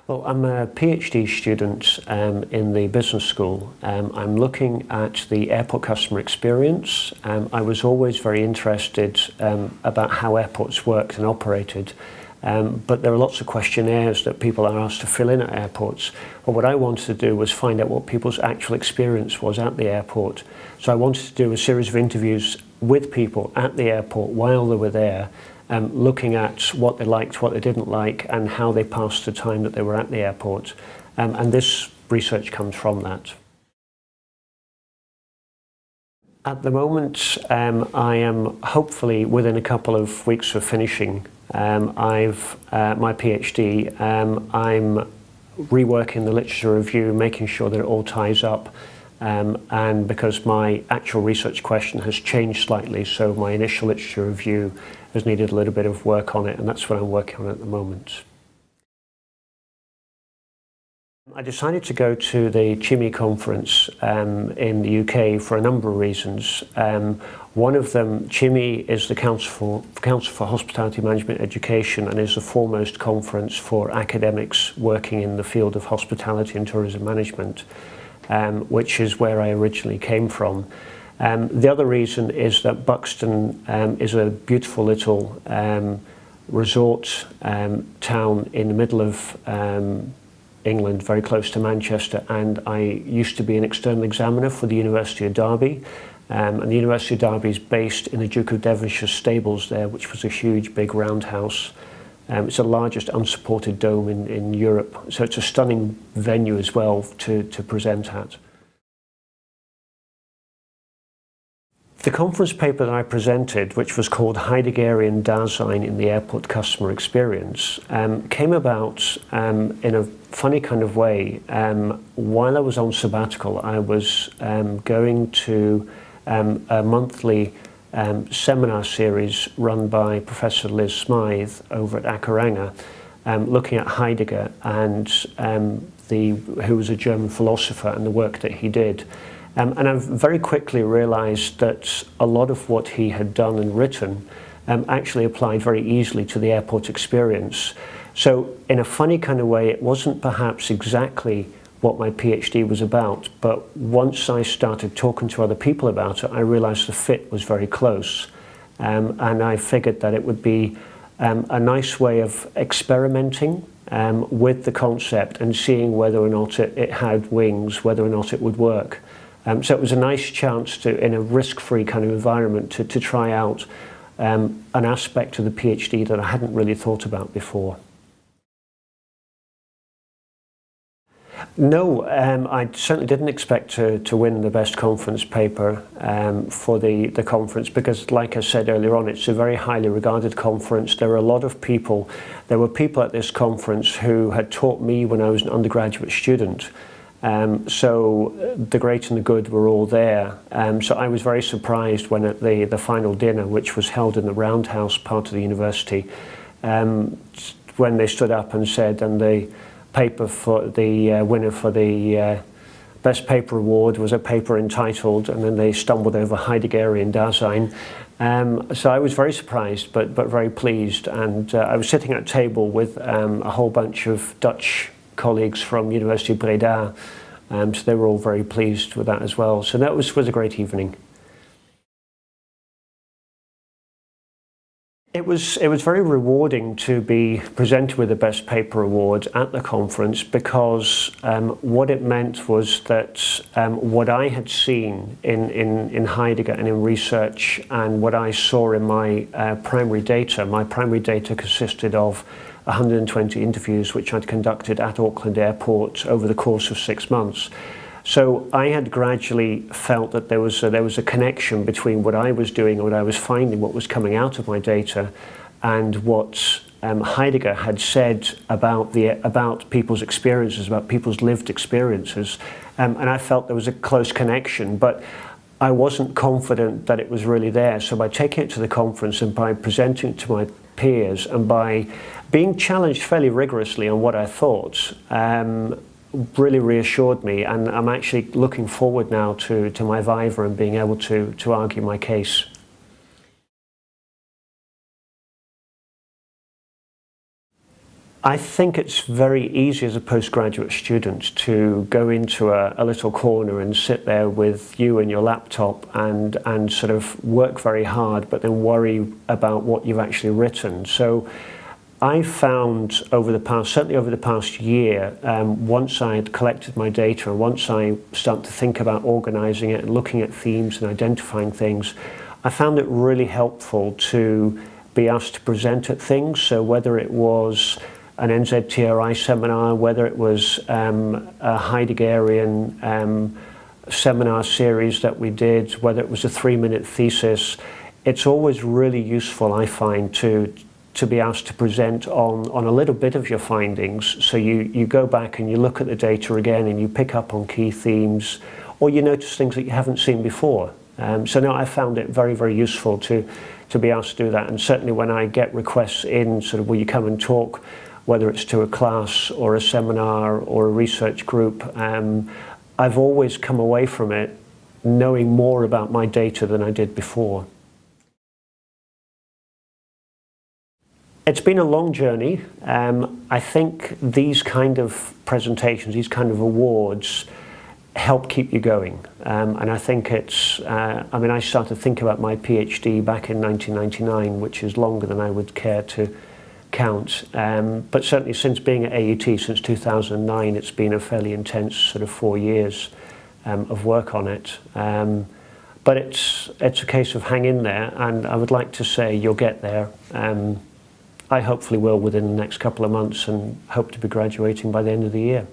Well, I'm a PhD student in the business school. I'm looking at the airport customer experience. I was always very interested about how airports worked and operated, but there are lots of questionnaires that people are asked to fill in at airports. But what I wanted to do was find out what people's actual experience was at the airport. So I wanted to do a series of interviews with people at the airport while they were there, looking at what they liked, what they didn't like, and how they passed the time that they were at the airport. And this research comes from that. At the moment, I am hopefully within a couple of weeks of finishing my PhD. I'm reworking the literature review, making sure that it all ties up. And because my actual research question has changed slightly, so my initial literature review has needed a little bit of work on it, and that's what I'm working on at the moment. I decided to go to the CHIMI conference in the UK for a number of reasons. One of them, CHIMI is the Council for Hospitality Management Education and is the foremost conference for academics working in the field of hospitality and tourism management, which is where I originally came from. The other reason is that Buxton is a beautiful little resort town in the middle of England, very close to Manchester, and I used to be an external examiner for the University of Derby, and the University of Derby is based in the Duke of Devonshire stables there, which was a huge big roundhouse. It's the largest unsupported dome in Europe, so it's a stunning venue as well to present at. The conference paper that I presented, which was called Heideggerian Da-sein in the Airport Customer Experience, came about in a funny kind of way. While I was on sabbatical, I was going to a monthly seminar series run by Professor Liz Smythe over at Akuranga, looking at Heidegger and who was a German philosopher and the work that he did. And I very quickly realized that a lot of what he had done and written actually applied very easily to the airport experience. So in a funny kind of way, it wasn't perhaps exactly what my PhD was about, but once I started talking to other people about it, I realized the fit was very close. And I figured that it would be a nice way of experimenting with the concept and seeing whether or not it had wings, whether or not it would work. So it was a nice chance to, in a risk-free kind of environment, to try out an aspect of the PhD that I hadn't really thought about before. No, I certainly didn't expect to win the best conference paper for the conference because, like I said earlier on, it's a very highly regarded conference. There were people at this conference who had taught me when I was an undergraduate student. So the great and the good were all there. So I was very surprised when at the final dinner, which was held in the roundhouse part of the university, when they stood up and said, and the paper for the winner for the best paper award was a paper entitled, and then they stumbled over Heideggerian Da-sein. So I was very surprised, but very pleased, and I was sitting at a table with a whole bunch of Dutch colleagues from University of Breda, so they were all very pleased with that as well. So that was a great evening. It was very rewarding to be presented with the Best Paper Award at the conference because what it meant was that what I had seen in Heidegger and in research and what I saw in my primary data consisted of 120 interviews which I'd conducted at Auckland Airport over the course of 6 months. So I had gradually felt that there was a connection between what I was doing and what I was finding, what was coming out of my data, and what Heidegger had said about people's experiences, about people's lived experiences, and I felt there was a close connection, but I wasn't confident that it was really there. So by taking it to the conference and by presenting it to my peers and by being challenged fairly rigorously on what I thought, really reassured me, and I'm actually looking forward now to my Viva and being able to argue my case. I think it's very easy as a postgraduate student to go into a little corner and sit there with you and your laptop and sort of work very hard, but then worry about what you've actually written. So I found certainly over the past year, once I had collected my data and once I started to think about organising it and looking at themes and identifying things, I found it really helpful to be asked to present at things. So whether it was an NZTRI seminar, whether it was a Heideggerian seminar series that we did, whether it was a 3-minute thesis, it's always really useful, I find, to be asked to present on a little bit of your findings. So you go back and you look at the data again and you pick up on key themes, or you notice things that you haven't seen before. So now I found it very, very useful to be asked to do that. And certainly when I get requests in, sort of will you come and talk, whether it's to a class or a seminar or a research group, I've always come away from it knowing more about my data than I did before. It's been a long journey. I think these kind of presentations, these kind of awards, help keep you going. And I think it's, I started to think about my PhD back in 1999, which is longer than I would care to count. But certainly since being at AUT, since 2009, it's been a fairly intense sort of 4 years of work on it. But it's a case of hang in there, and I would like to say you'll get there. I hopefully will within the next couple of months and hope to be graduating by the end of the year.